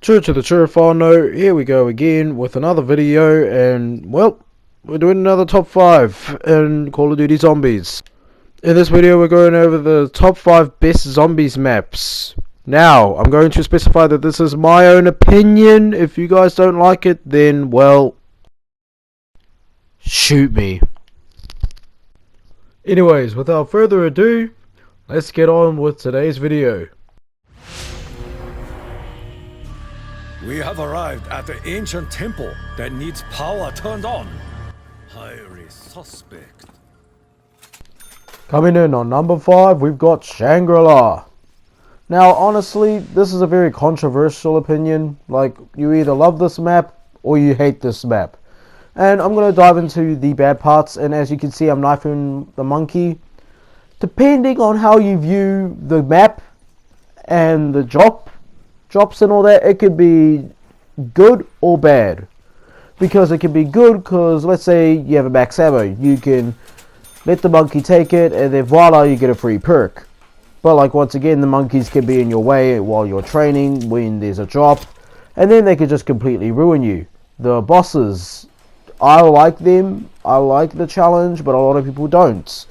True to the surefire note, here we go again with another video, and well, we're doing another top 5 in Call of Duty Zombies. In this video we're going over the top 5 best zombies maps. Now, I'm going to specify that this is my own opinion. If you guys don't like it, then well, shoot me. Anyways, without further ado, let's get on with today's video. We have arrived at the ancient temple that needs power turned on. Highly suspect. Coming in on number 5, we've got Shangri-La. Now, honestly, this is a very controversial opinion. Like, you either love this map or you hate this map. And I'm going to dive into the bad parts, and as you can see, I'm knifing the monkey. Depending on how you view the map and the drops and all that, it could be good or bad. Because it can be good because, let's say you have a max ammo, you can let the monkey take it and then voila, you get a free perk. But like, once again, the monkeys can be in your way while you're training when there's a drop, and then they could just completely ruin you. The bosses, I like them, I like the challenge, but a lot of people don't.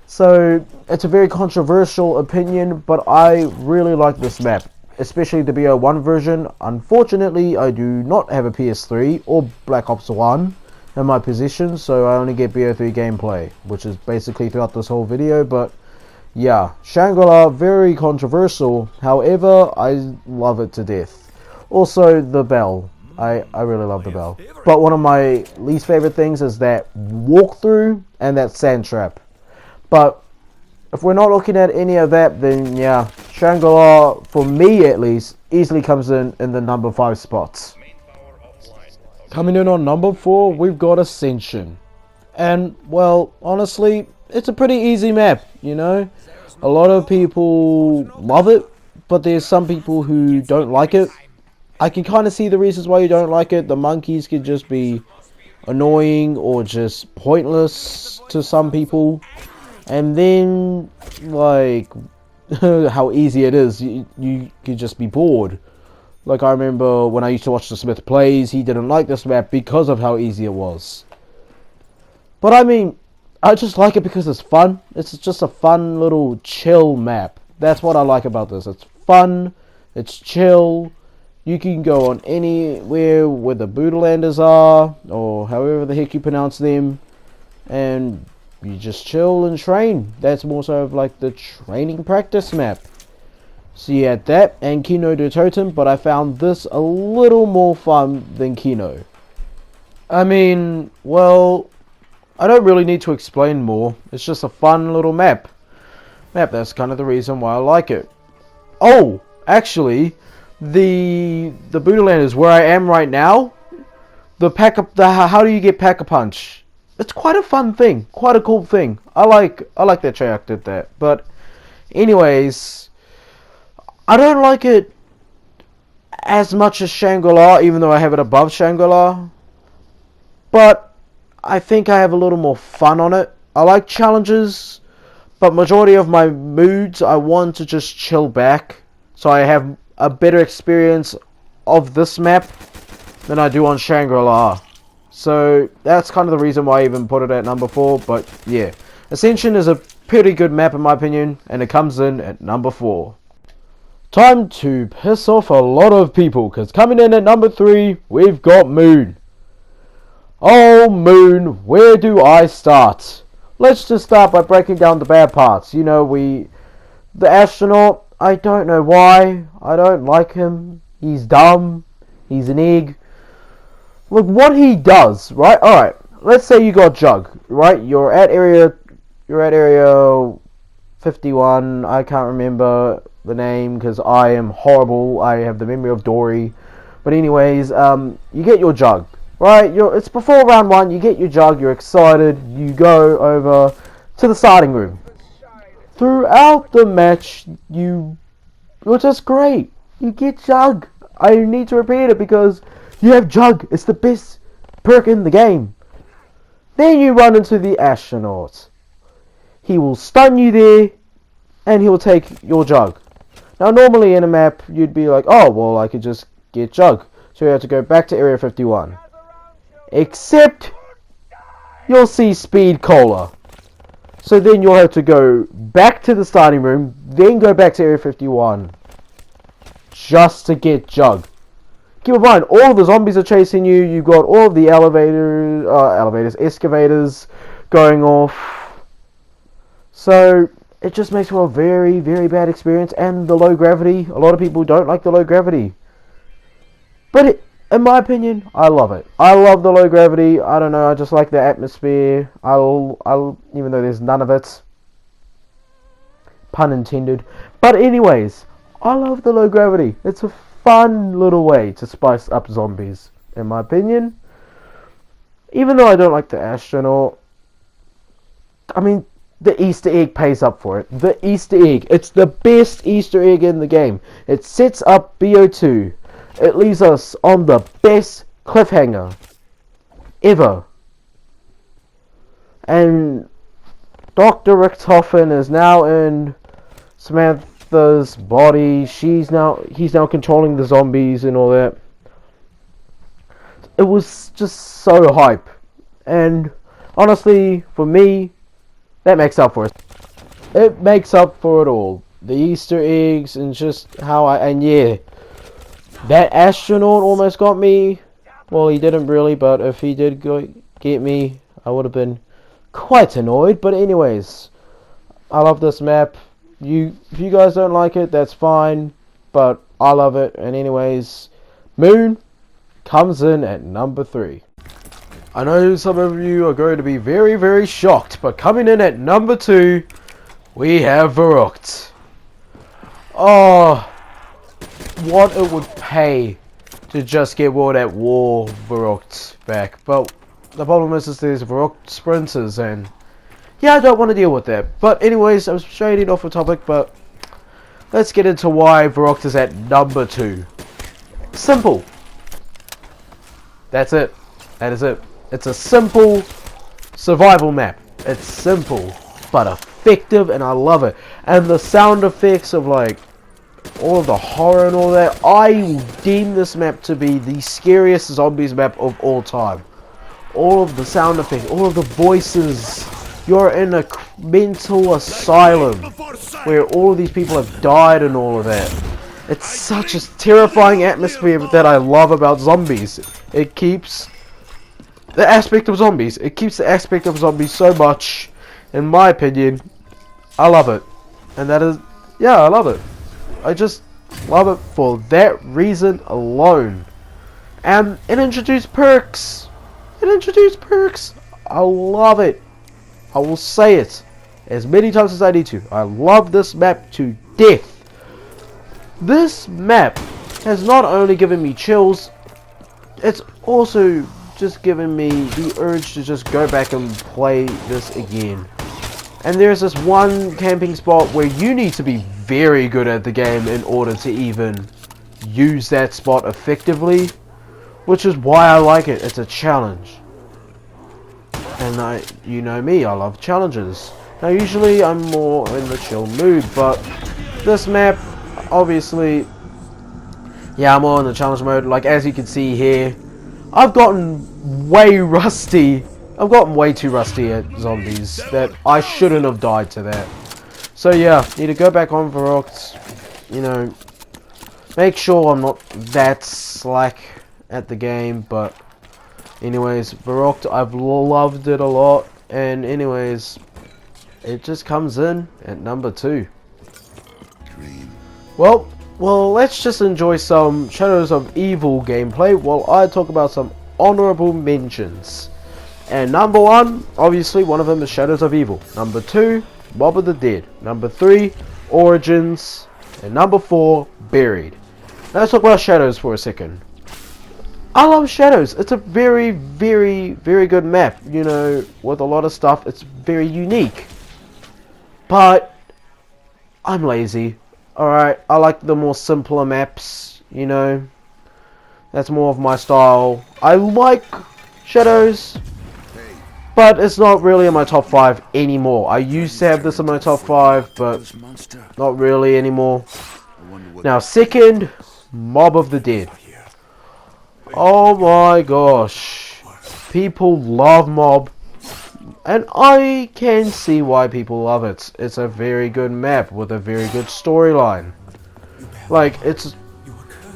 So it's a very controversial opinion, but I really like this map, especially the BO1 version. Unfortunately, I do not have a PS3 or Black Ops 1 in my possession, so I only get BO3 gameplay, which is basically throughout this whole video. But yeah, Shangri-La, very controversial, however, I love it to death. Also, the bell. I really love the bell. But one of my least favorite things is that walkthrough and that sand trap. But if we're not looking at any of that, then yeah, Shangri-La, for me at least, easily comes in the number 5 spots. Coming in on number 4, we've got Ascension. And, well, honestly, it's a pretty easy map, you know. A lot of people love it, but there's some people who don't like it. I can kind of see the reasons why you don't like it. The monkeys could just be annoying or just pointless to some people. And then, like, how easy it is, you could just be bored. Like, I remember when I used to watch the Smith plays, he didn't like this map because of how easy it was. But I mean, I just like it because it's fun. It's just a fun little chill map. That's what I like about this. It's fun, it's chill. You can go on anywhere where the Boodlanders are, or however the heck you pronounce them, and you just chill and train. That's more so of like the training practice map. So you had that and Kino de Totem, but I found this a little more fun than Kino. I mean, well, I don't really need to explain more. It's just a fun little map. That's kind of the reason why I like it. Oh, actually, the Boodlanders where I am right now, how do you get Pack-a-Punch? It's quite a fun thing, quite a cool thing. I like that Treyarch did that. But anyways, I don't like it as much as Shangri-La, even though I have it above Shangri-La. But I think I have a little more fun on it. I like challenges, but majority of my moods I want to just chill back, so I have a better experience of this map than I do on Shangri-La. So that's kind of the reason why I even put it at number 4. But yeah, Ascension is a pretty good map in my opinion, and it comes in at number 4. Time to piss off a lot of people, because coming in at number 3, we've got Moon. Oh, Moon, where do I start? Let's just start by breaking down the bad parts. You know, the astronaut, I don't know why. I don't like him. He's dumb. He's an egg. Look, what he does, right? Alright, let's say you got Jug, right? You're at area 51. I can't remember the name because I am horrible. I have the memory of Dory. But anyways, you get your Jug, right? It's before round 1. You get your Jug. You're excited. You go over to the starting room. Throughout the match, you're just great. You get Jug. I need to repeat it because you have Jug. It's the best perk in the game. Then you run into the astronaut. He will stun you there, and he'll take your Jug. Now, normally in a map, you'd be like, oh, well, I could just get Jug. So you have to go back to Area 51. Except you'll see Speed Cola. So then you'll have to go back to the starting room, then go back to Area 51. Just to get Jug. Keep in mind, all of the zombies are chasing you. You've got all of the excavators going off. So it just makes for a very, very bad experience. And the low gravity, a lot of people don't like the low gravity. But in my opinion, I love it. I love the low gravity. I don't know, I just like the atmosphere. I'll even though there's none of it. Pun intended. But anyways, I love the low gravity. It's a fun little way to spice up zombies, in my opinion. Even though I don't like the astronaut, I mean, the Easter egg pays up for it. The Easter egg. It's the best Easter egg in the game. It sets up BO2. It leaves us on the best cliffhanger ever. And Dr. Richtofen is now in Samantha's body. He's now controlling the zombies and all that. It was just so hype. And honestly, for me, that makes up for it. It makes up for it all. The Easter eggs and just how yeah. That astronaut almost got me. Well, he didn't really, but if he did get me, I would have been quite annoyed. But anyways, I love this map. If you guys don't like it, that's fine. But I love it. And anyways, Moon comes in at number 3. I know some of you are going to be very, very shocked, but coming in at number 2, we have Verruck. Oh, what it would pay to just get World at War Verruck back. But the problem is there's Verruck sprinters, and yeah, I don't want to deal with that. But anyways, I'm straying off the topic, but let's get into why Verruck is at number 2. Simple. That's it. That is it. It's a simple survival map. It's simple, but effective, and I love it. And the sound effects of like all of the horror and all that, I deem this map to be the scariest zombies map of all time. All of the sound effects, all of the voices. You're in a mental asylum where all of these people have died and all of that. It's such a terrifying atmosphere that I love about zombies. It keeps the aspect of zombies. It keeps the aspect of zombies so much. In my opinion, I love it. And that is, yeah, I love it. I just love it for that reason alone. And it introduced perks. It introduced perks. I love it. I will say it as many times as I need to. I love this map to death. This map has not only given me chills, it's also just given me the urge to just go back and play this again. And there's this one camping spot where you need to be very good at the game in order to even use that spot effectively, which is why I like it. It's a challenge. And you know me, I love challenges. Now usually I'm more in the chill mood, but this map, obviously, yeah, I'm more in the challenge mode. Like as you can see here, I've gotten way rusty. I've gotten way too rusty at zombies that I shouldn't have died to that. So yeah, need to go back on Verruck. You know, make sure I'm not that slack at the game. But anyways, Verruck, I've loved it a lot. And anyways, it just comes in at number 2. Well, let's just enjoy some Shadows of Evil gameplay while I talk about some honorable mentions. And number 1, obviously one of them is Shadows of Evil. Number 2, Mob of the Dead. Number 3, Origins. And number 4, Buried. Now let's talk about Shadows for a second. I love Shadows. It's a very, very, very good map. You know, with a lot of stuff, it's very unique. But I'm lazy. Alright, I like the more simpler maps, you know. That's more of my style. I like Shadows, but it's not really in my top 5 anymore. I used to have this in my top 5, but not really anymore. Now, second, Mob of the Dead. Oh my gosh. People love Mob. And I can see why people love it. It's a very good map with a very good storyline. Like, it's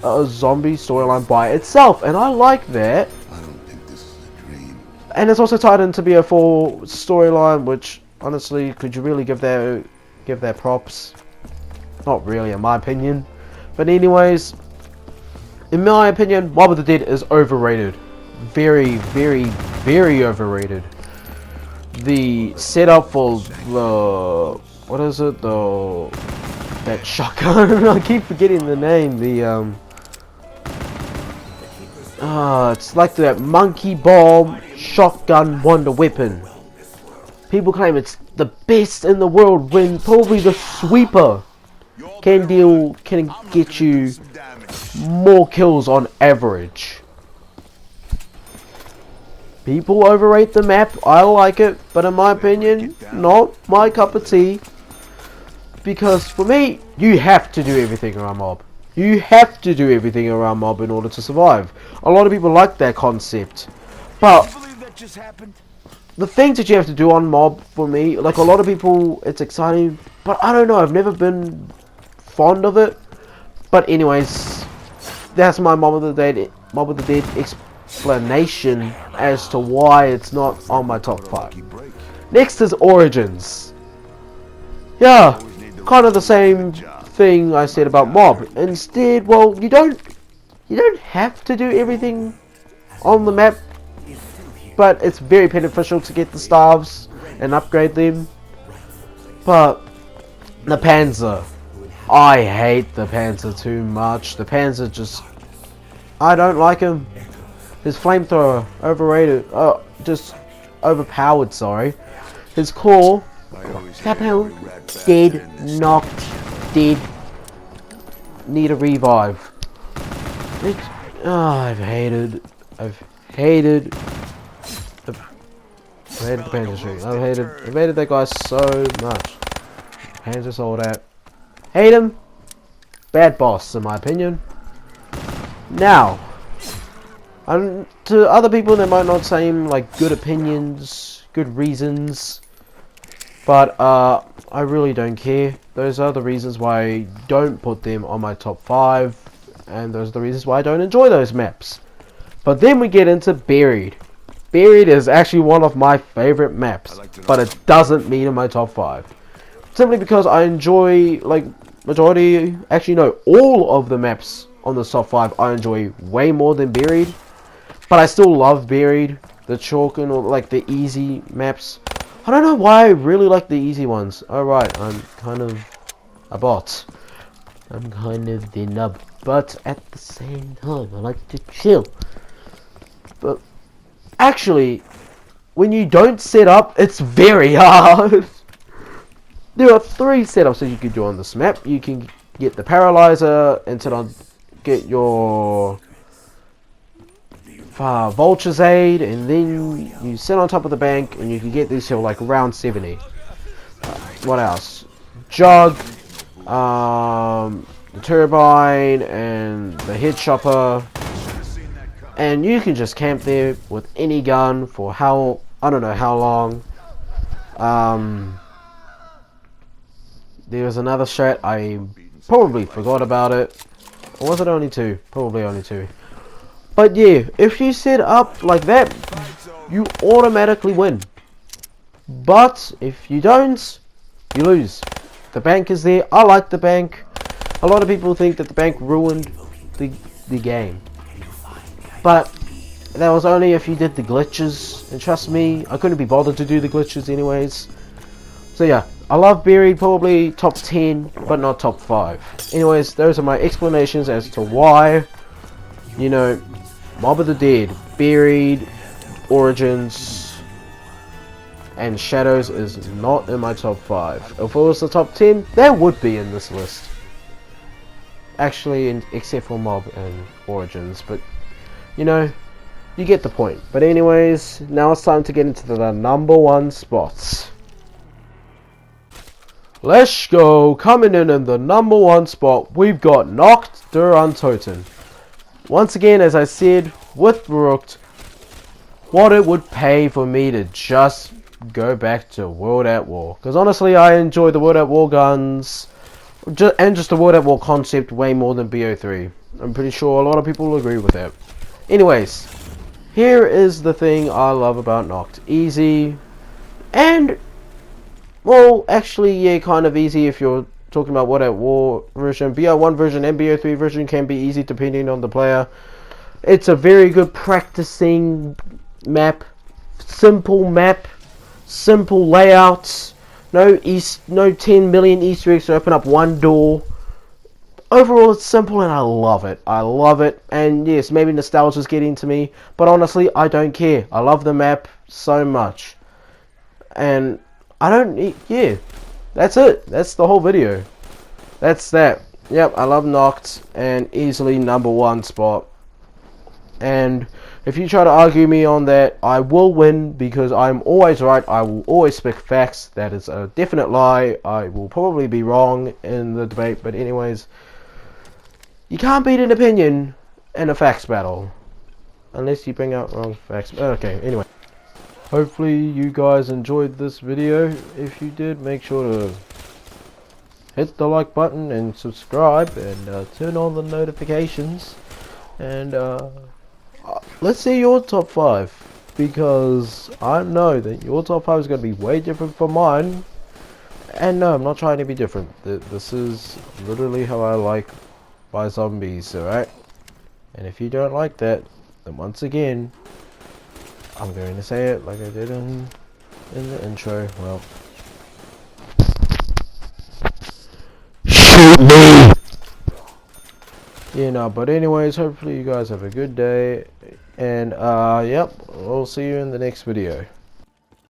a zombie storyline by itself, and I like that. I don't think this is a dream. And it's also tied into BO4 storyline, which honestly, could you really give that props? Not really, in my opinion. But anyways, in my opinion, Mob of the Dead is overrated. Very, very, very overrated. The setup for the what is it? That shotgun. I keep forgetting the name. It's like that monkey bomb shotgun wonder weapon. People claim it's the best in the world when probably the sweeper can get you more kills on average. People overrate the map. I like it, but in my opinion, not my cup of tea. Because for me, you have to do everything around Mob. You have to do everything around Mob in order to survive. A lot of people like that concept. But the things that you have to do on Mob, for me, like a lot of people, it's exciting. But I don't know, I've never been fond of it. But anyways, that's my Mob of the Dead explanation as to why it's not on my top 5. Next is Origins. Yeah, kind of the same thing I said about Mob. Instead, well, you don't have to do everything on the map, but it's very beneficial to get the staves and upgrade them. But the Panzer, I hate the Panzer too much. The Panzer just, I don't like him. His flamethrower, overrated, just overpowered, sorry. His core, somehow dead, knocked, dead, need a revive. I've hated the Panzer Street. I've hated that guy so much. Panzer sold out. Hate him. Bad boss, in my opinion. Now, to other people, that might not seem like good opinions, good reasons, but I really don't care. Those are the reasons why I don't put them on my top 5, and those are the reasons why I don't enjoy those maps. But then we get into Buried. Buried is actually one of my favorite maps, but it doesn't meet in my top 5. Simply because I enjoy, like, majority, actually no, all of the maps on the top 5 I enjoy way more than Buried. But I still love Buried, the chalk and all, like the easy maps. I don't know why I really like the easy ones. Alright, I'm kind of a bot. I'm kind of the nub. But at the same time, I like to chill. But actually, when you don't set up, it's very hard. There are 3 setups that you can do on this map. You can get the Paralyzer and get your Vulture's Aid, and then you sit on top of the bank and you can get this till like round 70. What else? Jug, the Turbine, and the Head Chopper, and you can just camp there with any gun for I don't know how long. There was another strat, I probably forgot about it. Or was it only 2? Probably only 2. But yeah, if you set up like that, you automatically win. But if you don't, you lose. The bank is there. I like the bank. A lot of people think that the bank ruined the game. But that was only if you did the glitches. And trust me, I couldn't be bothered to do the glitches anyways. So yeah, I love Buried, probably top 10, but not top 5. Anyways, those are my explanations as to why, you know, Mob of the Dead, Buried, Origins, and Shadows is not in my top 5. If it was the top 10, that would be in this list. Actually, except for Mob and Origins, but, you know, you get the point. But anyways, now it's time to get into the number 1 spots. Let's go. Coming in the number 1 spot, we've got Nacht der Untoten. Once again, as I said, with Verruck what it would pay for me to just go back to World at War. Because honestly, I enjoy the World at War guns and just the World at War concept way more than BO3. I'm pretty sure a lot of people will agree with that. Anyways, here is the thing I love about Noct. Easy, and, well, actually, yeah, kind of easy if you're talking about World at War version. BO1 version and BO3 version can be easy depending on the player. It's a very good practicing map, simple layouts, no 10 million Easter eggs to open up one door. Overall, it's simple and I love it. And yes, maybe nostalgia's getting to me, but honestly, I don't care. I love the map so much. And I don't, yeah, that's it. That's the whole video. That's that. Yep, I love Noct, and easily #1 spot. And if you try to argue me on that, I will win, because I'm always right. I will always speak facts. That is a definite lie. I will probably be wrong in the debate, but anyways, you can't beat an opinion in a facts battle unless you bring out wrong facts. Okay, anyway, hopefully you guys enjoyed this video. If you did, make sure to hit the like button and subscribe, and turn on the notifications, and let's see your top 5, because I know that your top 5 is going to be way different from mine. And no, I'm not trying to be different. This is literally how I like my zombies, alright? And if you don't like that, then once again, I'm going to say it like I did in the intro. Well, shoot me! You know, but anyways, hopefully you guys have a good day, and yep, we'll see you in the next video.